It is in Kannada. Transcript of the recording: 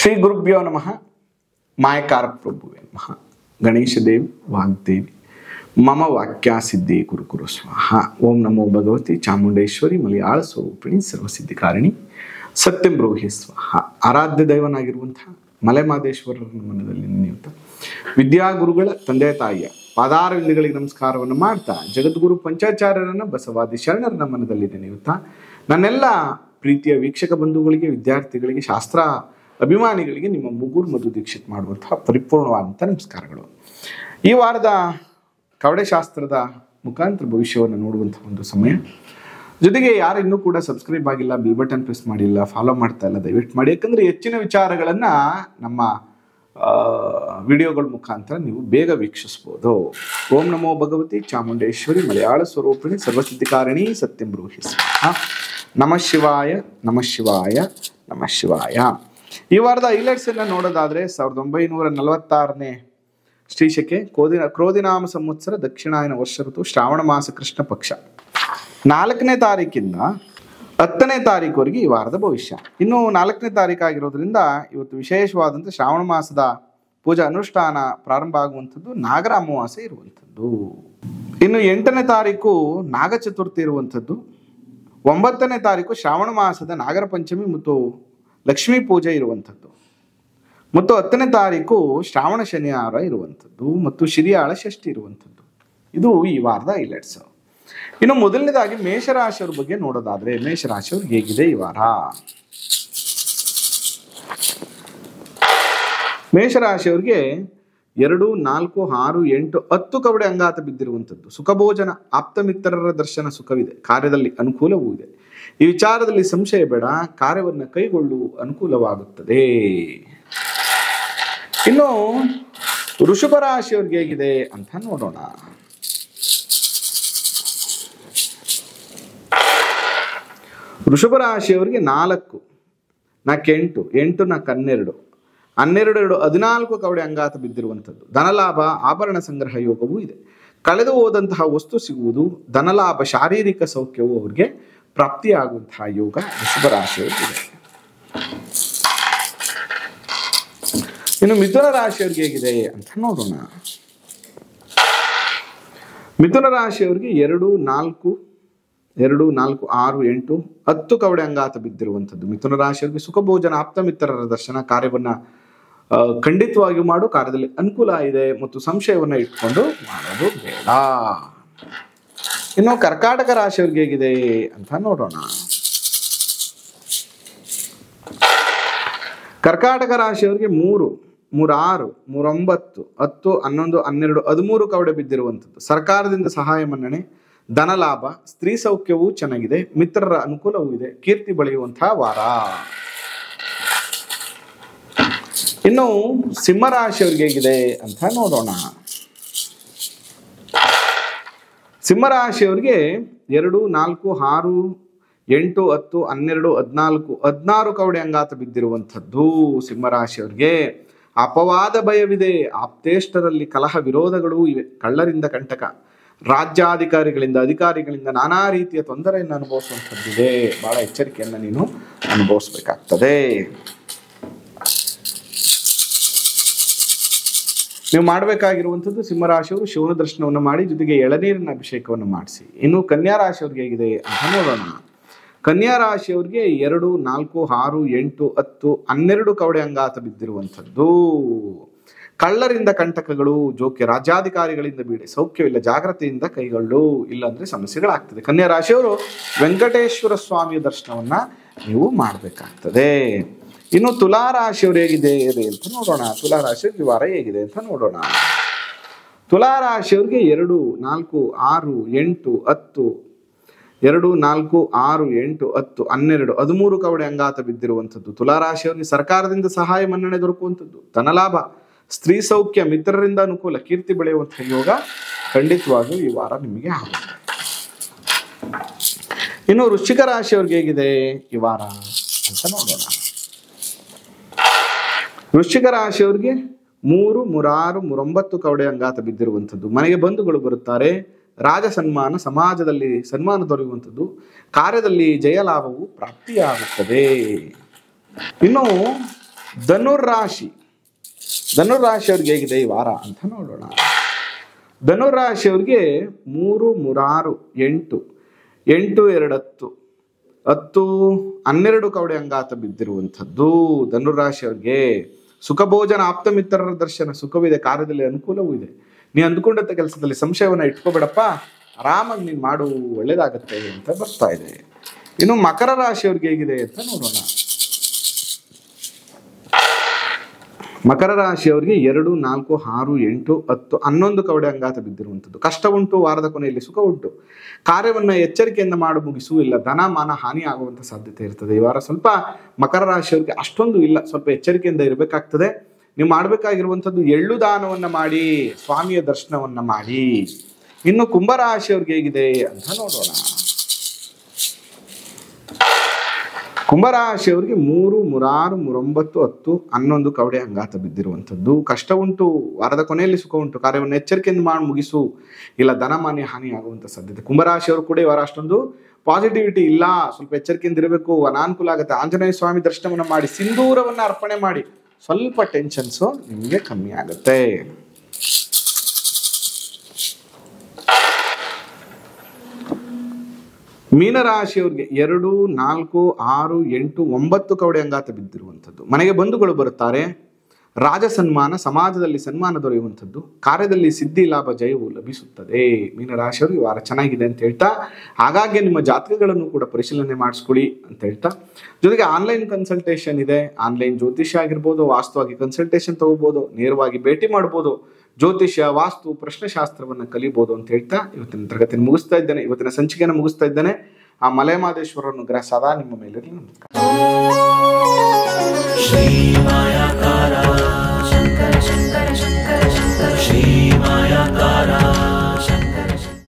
ಶ್ರೀ ಗುರುಭ್ಯೋ ನಮಃ. ಮಾಯಕಾರ ಪ್ರಭುವೇ ನಮಃ. ಗಣೇಶ ದೇವಿ ವಾಗ್ದೇವಿ ಮಮ ವಾಕ್ಯ ಸಿದ್ಧಿ ಕುರು ಸ್ವಾಹ. ಓಂ ನಮೋ ಭಗವತಿ ಚಾಮುಂಡೇಶ್ವರಿ ಮಲಯಾಳ ಸ್ವರೂಪಿಣಿ ಸರ್ವಸಿದ್ಧಿಕಾರಿಣಿ ಸತ್ಯಂ ಬ್ರೂಹಿ ಸ್ವಾಹ. ಆರಾಧ್ಯ ದೈವನಾಗಿರುವಂತಹ ಮಲೆಮಾದೇಶ್ವರರ ಮನದಲ್ಲಿ ನೆನೆಯುತ್ತಾ ವಿದ್ಯಾಗುರುಗಳ ತಂದೆ ತಾಯಿಯ ಪಾದಾರವಿಂದಗಳಿಗೆ ನಮಸ್ಕಾರವನ್ನು ಮಾಡ್ತಾ ಜಗದ್ಗುರು ಪಂಚಾಚಾರ್ಯರನ್ನ ಬಸವಾದಿ ಶರಣರನ್ನ ಮನದಲ್ಲಿ ನೆನೆಯುತ್ತಾ ನನ್ನೆಲ್ಲ ಪ್ರೀತಿಯ ವೀಕ್ಷಕ ಬಂಧುಗಳಿಗೆ, ವಿದ್ಯಾರ್ಥಿಗಳಿಗೆ, ಶಾಸ್ತ್ರ ಅಭಿಮಾನಿಗಳಿಗೆ ನಿಮ್ಮ ಮುಗುರು ಮಧು ದೀಕ್ಷಿತ್ ಮಾಡುವಂತಹ ಪರಿಪೂರ್ಣವಾದಂಥ ನಮಸ್ಕಾರಗಳು. ಈ ವಾರದ ಕವಡೆ ಶಾಸ್ತ್ರದ ಮುಖಾಂತರ ಭವಿಷ್ಯವನ್ನು ನೋಡುವಂತಹ ಒಂದು ಸಮಯ. ಜೊತೆಗೆ ಯಾರು ಇನ್ನೂ ಕೂಡ ಸಬ್ಸ್ಕ್ರೈಬ್ ಆಗಿಲ್ಲ, ಬೆಲ್ ಬಟನ್ ಪ್ರೆಸ್ ಮಾಡಿಲ್ಲ, ಫಾಲೋ ಮಾಡ್ತಾ ಇಲ್ಲ, ದಯವಿಟ್ಟು ಮಾಡಿ. ಯಾಕಂದ್ರೆ ಹೆಚ್ಚಿನ ವಿಚಾರಗಳನ್ನ ನಮ್ಮ ವಿಡಿಯೋಗಳ ಮುಖಾಂತರ ನೀವು ಬೇಗ ವೀಕ್ಷಿಸ್ಬೋದು. ಓಂ ನಮೋ ಭಗವತಿ ಚಾಮುಂಡೇಶ್ವರಿ ಮಲಯಾಳ ಸ್ವರೂಪಿಣಿ ಸರ್ವಸಿದ್ಧಿಕಾರಿಣಿ ಸತ್ಯಂ ಬ್ರೂಹಿ ಸ್ವಾಹ. ನಮಃ ಶಿವಾಯ, ನಮಃ ಶಿವಾಯ, ನಮಃ ಶಿವಾಯ. ಈ ವಾರದ ಹೈಲೈಟ್ಸ್ ಅನ್ನ ನೋಡೋದಾದ್ರೆ 1946ನೇ ಶ್ರೀಶಕೆ ಕ್ರೋಧಿನಾಮ ಸಂವತ್ಸರ ದಕ್ಷಿಣಾಯನ ವರ್ಷ ಋತು ಶ್ರಾವಣ ಮಾಸ ಕೃಷ್ಣ ಪಕ್ಷ 4ನೇ ತಾರೀಕಿಂದ 10ನೇ ತಾರೀಕುವರೆಗೆ ಈ ವಾರದ ಭವಿಷ್ಯ. ಇನ್ನು 4ನೇ ತಾರೀಕು ಆಗಿರೋದ್ರಿಂದ ಇವತ್ತು ವಿಶೇಷವಾದಂಥ ಶ್ರಾವಣ ಮಾಸದ ಪೂಜಾ ಅನುಷ್ಠಾನ ಪ್ರಾರಂಭ ಆಗುವಂಥದ್ದು, ನಾಗರ ಅಮಾವಾಸ್ಯೆ ಇರುವಂಥದ್ದು. ಇನ್ನು 8ನೇ ತಾರೀಕು ನಾಗ ಚತುರ್ಥಿ ಇರುವಂಥದ್ದು. 9ನೇ ತಾರೀಕು ಶ್ರಾವಣ ಮಾಸದ ನಾಗರ ಪಂಚಮಿ ಮತ್ತು ಲಕ್ಷ್ಮೀ ಪೂಜೆ ಇರುವಂಥದ್ದು. ಮತ್ತು 10ನೇ ತಾರೀಕು ಶ್ರಾವಣ ಶನಿವಾರ ಇರುವಂಥದ್ದು ಮತ್ತು ಶಿರಿಯಾಳ ಷಷ್ಠಿ ಇರುವಂಥದ್ದು. ಇದು ಈ ವಾರದ ಹೈಲೈಟ್ಸ್. ಇನ್ನು ಮೊದಲನೇದಾಗಿ ಮೇಷರಾಶಿಯವ್ರ ಬಗ್ಗೆ ನೋಡೋದಾದ್ರೆ ಮೇಷರಾಶಿಯವ್ರಿಗೆ ಹೇಗಿದೆ ಈ ವಾರ? ಮೇಷರಾಶಿಯವ್ರಿಗೆ 2, 4, 6, 8, 10 ಕವಡೆ ಅಂಗಾತ ಬಿದ್ದಿರುವಂಥದ್ದು. ಸುಖಭೋಜನ, ಆಪ್ತಮಿತ್ರರ ದರ್ಶನ ಸುಖವಿದೆ, ಕಾರ್ಯದಲ್ಲಿ ಅನುಕೂಲವೂ ಇದೆ. ಈ ವಿಚಾರದಲ್ಲಿ ಸಂಶಯ ಬೇಡ, ಕಾರ್ಯವನ್ನು ಕೈಗೊಳ್ಳುವ ಅನುಕೂಲವಾಗುತ್ತದೆ. ಇನ್ನು ವೃಷಭ ರಾಶಿಯವ್ರಿಗೆ ಹೇಗಿದೆ ಅಂತ ನೋಡೋಣ. ವೃಷಭ ರಾಶಿಯವರಿಗೆ 4, 4, 8, 4, 12, 14 ಕವಡೆ ಅಂಗಾತ ಬಿದ್ದಿರುವಂಥದ್ದು. ಧನಲಾಭ, ಆಭರಣ ಸಂಗ್ರಹ ಯೋಗವೂ ಇದೆ. ಕಳೆದು ಹೋದಂತಹ ವಸ್ತು ಸಿಗುವುದು, ಧನಲಾಭ, ಶಾರೀರಿಕ ಸೌಖ್ಯವು ಅವರಿಗೆ ಪ್ರಾಪ್ತಿಯಾಗುವಂತಹ ಯೋಗ ವೃಷಭ ರಾಶಿಯವರಿಗೆ. ಇನ್ನು ಮಿಥುನ ರಾಶಿಯವರಿಗೆ ಹೇಗಿದೆ ಅಂತ ನೋಡೋಣ. ಮಿಥುನ ರಾಶಿಯವರಿಗೆ 2, 4, 6, 8, 10 ಕವಡೆ ಅಂಗಾತ ಬಿದ್ದಿರುವಂಥದ್ದು. ಮಿಥುನ ರಾಶಿಯವರಿಗೆ ಸುಖಭೋಜನ, ಆಪ್ತಮಿತ್ರರ ದರ್ಶನ, ಕಾರ್ಯವನ್ನ ಖಂಡಿತವಾಗಿಯೂ ಮಾಡು, ಕಾರ್ಯದಲ್ಲಿ ಅನುಕೂಲ ಇದೆ ಮತ್ತು ಸಂಶಯವನ್ನ ಇಟ್ಕೊಂಡು ಮಾಡೋದು ಬೇಡ. ಇನ್ನು ಕರ್ಕಾಟಕ ರಾಶಿಯವರಿಗೆ ಹೇಗಿದೆ ಅಂತ ನೋಡೋಣ. ಕರ್ಕಾಟಕ ರಾಶಿಯವರಿಗೆ 3, 6, 9, 10, 11, 12, 13 ಕವಡೆ ಬಿದ್ದಿರುವಂಥದ್ದು. ಸರ್ಕಾರದಿಂದ ಸಹಾಯ ಮನ್ನಣೆ, ಧನಲಾಭ, ಸ್ತ್ರೀ ಸೌಖ್ಯವೂ ಚೆನ್ನಾಗಿದೆ, ಮಿತ್ರರ ಅನುಕೂಲವೂ ಇದೆ, ಕೀರ್ತಿ ಬೆಳೆಯುವಂತಹ ವಾರ. ಇನ್ನು ಸಿಂಹರಾಶಿಯವರಿಗೆ ಹೇಗಿದೆ ಅಂತ ನೋಡೋಣ. ಸಿಂಹರಾಶಿಯವರಿಗೆ 2, 4, 6, 8, 10, 12, 14, 16 ಕವಡೆ ಅಂಗಾತ ಬಿದ್ದಿರುವಂಥದ್ದು. ಸಿಂಹರಾಶಿಯವರಿಗೆ ಅಪವಾದ ಭಯವಿದೆ, ಆಪ್ತೇಷ್ಟರಲ್ಲಿ ಕಲಹ ವಿರೋಧಗಳೂ ಇವೆ, ಕಳ್ಳರಿಂದ ಕಂಟಕ, ರಾಜ್ಯಾಧಿಕಾರಿಗಳಿಂದ, ಅಧಿಕಾರಿಗಳಿಂದ ನಾನಾ ರೀತಿಯ ತೊಂದರೆಯನ್ನು ಅನುಭವಿಸುವಂಥದ್ದಿದೆ. ಬಹಳ ಎಚ್ಚರಿಕೆಯನ್ನು ನೀನು ಅನುಭವಿಸ್ಬೇಕಾಗ್ತದೆ. ನೀವು ಮಾಡಬೇಕಾಗಿರುವಂಥದ್ದು ಸಿಂಹರಾಶಿಯವರು ಶಿವನ ದರ್ಶನವನ್ನು ಮಾಡಿ, ಜೊತೆಗೆ ಎಳನೀರಿನ ಅಭಿಷೇಕವನ್ನು ಮಾಡಿಸಿ. ಇನ್ನು ಕನ್ಯಾ ರಾಶಿಯವ್ರಿಗೆ ಹೇಗಿದೆ ಅಂತ ನೋಡೋಣ. ಕನ್ಯಾ ರಾಶಿಯವ್ರಿಗೆ 2, 4, 6, 8, 10, 12 ಕವಡೆ ಅಂಗಾತ ಬಿದ್ದಿರುವಂಥದ್ದು. ಕಳ್ಳರಿಂದ ಕಂಟಕಗಳು, ಜೋಕೆ, ರಾಜ್ಯಾಧಿಕಾರಿಗಳಿಂದ ಬೀಡೆ, ಸೌಖ್ಯವಿಲ್ಲ, ಜಾಗ್ರತೆಯಿಂದ ಕೈಗೊಳ್ಳು, ಇಲ್ಲಾಂದ್ರೆ ಸಮಸ್ಯೆಗಳಾಗ್ತದೆ. ಕನ್ಯಾ ರಾಶಿಯವರು ವೆಂಕಟೇಶ್ವರ ಸ್ವಾಮಿಯ ದರ್ಶನವನ್ನ ನೀವು ಮಾಡಬೇಕಾಗ್ತದೆ. ಇನ್ನು ತುಲಾ ರಾಶಿಯವರು ಹೇಗಿದೆ ಅಂತ ನೋಡೋಣ. ತುಲಾ ರಾಶಿಯವ್ರಿಗೆ ವಾರ ಹೇಗಿದೆ ಅಂತ ನೋಡೋಣ. ತುಲಾ ರಾಶಿಯವ್ರಿಗೆ 2, 4, 6, 8, 10, 2, 4, 6, 8, 10, 12, 13 ಕವಡೆ ಅಂಗಾತ ಬಿದ್ದಿರುವಂಥದ್ದು. ತುಲಾ ರಾಶಿಯವರಿಗೆ ಸರ್ಕಾರದಿಂದ ಸಹಾಯ ಮನ್ನಣೆ ದೊರಕುವಂಥದ್ದು, ಧನಲಾಭ, ಸ್ತ್ರೀ ಸೌಖ್ಯ, ಮಿತ್ರರಿಂದ ಅನುಕೂಲ, ಕೀರ್ತಿ ಬೆಳೆಯುವಂತಹ ಯೋಗ ಖಂಡಿತವಾಗಿಯೂ ಈ ವಾರ ನಿಮಗೆ ಆಗುತ್ತೆ. ಇನ್ನು ವೃಶ್ಚಿಕ ರಾಶಿಯವ್ರಿಗೆ ಹೇಗಿದೆ ಈ ವಾರ ಅಂತ ನೋಡೋಣ. ವೃಶ್ಚಿಕ ರಾಶಿಯವರಿಗೆ 3, 6, 9 ಕವಡೆ ಅಂಗಾತ ಬಿದ್ದಿರುವಂಥದ್ದು. ಮನೆಗೆ ಬಂಧುಗಳು ಬರುತ್ತಾರೆ, ರಾಜ ಸನ್ಮಾನ, ಸಮಾಜದಲ್ಲಿ ಸನ್ಮಾನ ದೊರೆಯುವಂಥದ್ದು, ಕಾರ್ಯದಲ್ಲಿ ಜಯಲಾಭವು ಪ್ರಾಪ್ತಿಯಾಗುತ್ತದೆ. ಇನ್ನು ಧನುರಾಶಿ. ಧನುರಾಶಿಯವ್ರಿಗೆ ಹೇಗಿದೆ ಈ ವಾರ ಅಂತ ನೋಡೋಣ. ಧನುರಾಶಿಯವ್ರಿಗೆ 3, 3, 6, 8, 8, 2, 10, 12 ಕವಡೆ ಅಂಗಾತ ಬಿದ್ದಿರುವಂಥದ್ದು. ಧನುರಾಶಿಯವ್ರಿಗೆ ಸುಖ ಭೋಜನ, ಆಪ್ತ ಮಿತ್ರರ ದರ್ಶನ, ಸುಖವಿದೆ, ಕಾರ್ಯದಲ್ಲಿ ಅನುಕೂಲವೂ ಇದೆ. ನೀ ಅಂದುಕೊಂಡಂಥ ಕೆಲಸದಲ್ಲಿ ಸಂಶಯವನ್ನ ಇಟ್ಕೋಬೇಡಪ್ಪ, ಆರಾಮಾಗಿ ನೀನು ಮಾಡು, ಒಳ್ಳೇದಾಗತ್ತೆ ಅಂತ ಬರ್ತಾ ಇದೆ. ಇನ್ನು ಮಕರ ರಾಶಿಯವ್ರಿಗೆ ಹೇಗಿದೆ ಅಂತ ನೋಡೋಣ. ಮಕರ ರಾಶಿಯವರಿಗೆ 2, 4, 6, 8, 10, 11 ಕವಡೆ ಅಂಗಾತ ಬಿದ್ದಿರುವಂಥದ್ದು. ಕಷ್ಟ ಉಂಟು, ವಾರದ ಕೊನೆಯಲ್ಲಿ ಸುಖ ಉಂಟು. ಕಾರ್ಯವನ್ನ ಎಚ್ಚರಿಕೆಯಿಂದ ಮಾಡು ಮುಗಿಸು, ಇಲ್ಲ ಧನ ಮಾನ ಹಾನಿ ಆಗುವಂತ ಸಾಧ್ಯತೆ ಇರ್ತದೆ. ಈ ವಾರ ಸ್ವಲ್ಪ ಮಕರ ರಾಶಿಯವರಿಗೆ ಅಷ್ಟೊಂದು ಇಲ್ಲ, ಸ್ವಲ್ಪ ಎಚ್ಚರಿಕೆಯಿಂದ ಇರಬೇಕಾಗ್ತದೆ. ನೀವು ಮಾಡಬೇಕಾಗಿರುವಂಥದ್ದು ಎಳ್ಳು ದಾನವನ್ನ ಮಾಡಿ, ಸ್ವಾಮಿಯ ದರ್ಶನವನ್ನ ಮಾಡಿ. ಇನ್ನು ಕುಂಭರಾಶಿಯವ್ರಿಗೆ ಹೇಗಿದೆ ಅಂತ ನೋಡೋಣ. ಕುಂಭರಾಶಿಯವರಿಗೆ 3, 3, 6, 9, 10, 11 ಕವಡೆ ಅಂಗಾತ ಬಿದ್ದಿರುವಂಥದ್ದು. ಕಷ್ಟ ಉಂಟು, ವಾರದ ಕೊನೆಯಲ್ಲಿ ಸುಖ ಉಂಟು. ಕಾರ್ಯವನ್ನು ಎಚ್ಚರಿಕೆಯಿಂದ ಮಾಡಿ ಮುಗಿಸು, ಇಲ್ಲ ಧನಮಾನ್ಯ ಹಾನಿ ಆಗುವಂಥ ಸಾಧ್ಯತೆ. ಕುಂಭರಾಶಿಯವರು ಕೂಡ ಈ ವಾರ ಅಷ್ಟೊಂದು ಪಾಸಿಟಿವಿಟಿ ಇಲ್ಲ, ಸ್ವಲ್ಪ ಎಚ್ಚರಿಕೆಯಿಂದ ಇರಬೇಕು, ಅನಾನುಕೂಲ ಆಗುತ್ತೆ. ಆಂಜನೇಯ ಸ್ವಾಮಿ ದರ್ಶನವನ್ನು ಮಾಡಿ, ಸಿಂಧೂರವನ್ನು ಅರ್ಪಣೆ ಮಾಡಿ, ಸ್ವಲ್ಪ ಟೆನ್ಷನ್ಸು ನಿಮಗೆ ಕಮ್ಮಿ ಆಗುತ್ತೆ. ಮೀನರಾಶಿಯವ್ರಿಗೆ 2, 4, 6, 8, 9 ಕವಡೆ ಅಂಗಾತ ಬಿದ್ದಿರುವಂಥದ್ದು. ಮನೆಗೆ ಬಂಧುಗಳು ಬರುತ್ತಾರೆ, ರಾಜ ಸನ್ಮಾನ, ಸಮಾಜದಲ್ಲಿ ಸನ್ಮಾನ ದೊರೆಯುವಂಥದ್ದು, ಕಾರ್ಯದಲ್ಲಿ ಸಿದ್ಧಿ ಲಾಭ ಜಯವು ಲಭಿಸುತ್ತದೆ. ಮೀನರಾಶಿಯವರು ಈ ವಾರ ಚೆನ್ನಾಗಿದೆ ಅಂತ ಹೇಳ್ತಾ, ಹಾಗಾಗಿ ನಿಮ್ಮ ಜಾತಕಗಳನ್ನು ಕೂಡ ಪರಿಶೀಲನೆ ಮಾಡಿಸ್ಕೊಳ್ಳಿ ಅಂತ ಹೇಳ್ತಾ, ಜೊತೆಗೆ ಆನ್ಲೈನ್ ಕನ್ಸಲ್ಟೇಷನ್ ಇದೆ. ಆನ್ಲೈನ್ ಜ್ಯೋತಿಷ್ಯ ಆಗಿರ್ಬೋದು, ವಾಸ್ತುವಾಗಿ ಕನ್ಸಲ್ಟೇಷನ್ ತಗೋಬಹುದು, ನೇರವಾಗಿ ಭೇಟಿ ಮಾಡ್ಬೋದು, ಜ್ಯೋತಿಷ್ಯ, ವಾಸ್ತು, ಪ್ರಶ್ನೆಶಾಸ್ತ್ರವನ್ನು ಕಲಿಬಹುದು ಅಂತ ಹೇಳ್ತಾ ಇವತ್ತಿನ ತರಗತಿಯನ್ನು ಮುಗಿಸ್ತಾ ಇದ್ದೇನೆ. ಇವತ್ತಿನ ಸಂಚಿಕೆಯನ್ನು ಮುಗಿಸ್ತಾ ಇದ್ದೇನೆ. ಆ ಮಲೆಮಹದೇಶ್ವರನ ಗ್ರಹ ಸದಾ ನಿಮ್ಮ ಮೇಲಿರಲಿ. ನಮಸ್ಕಾರ.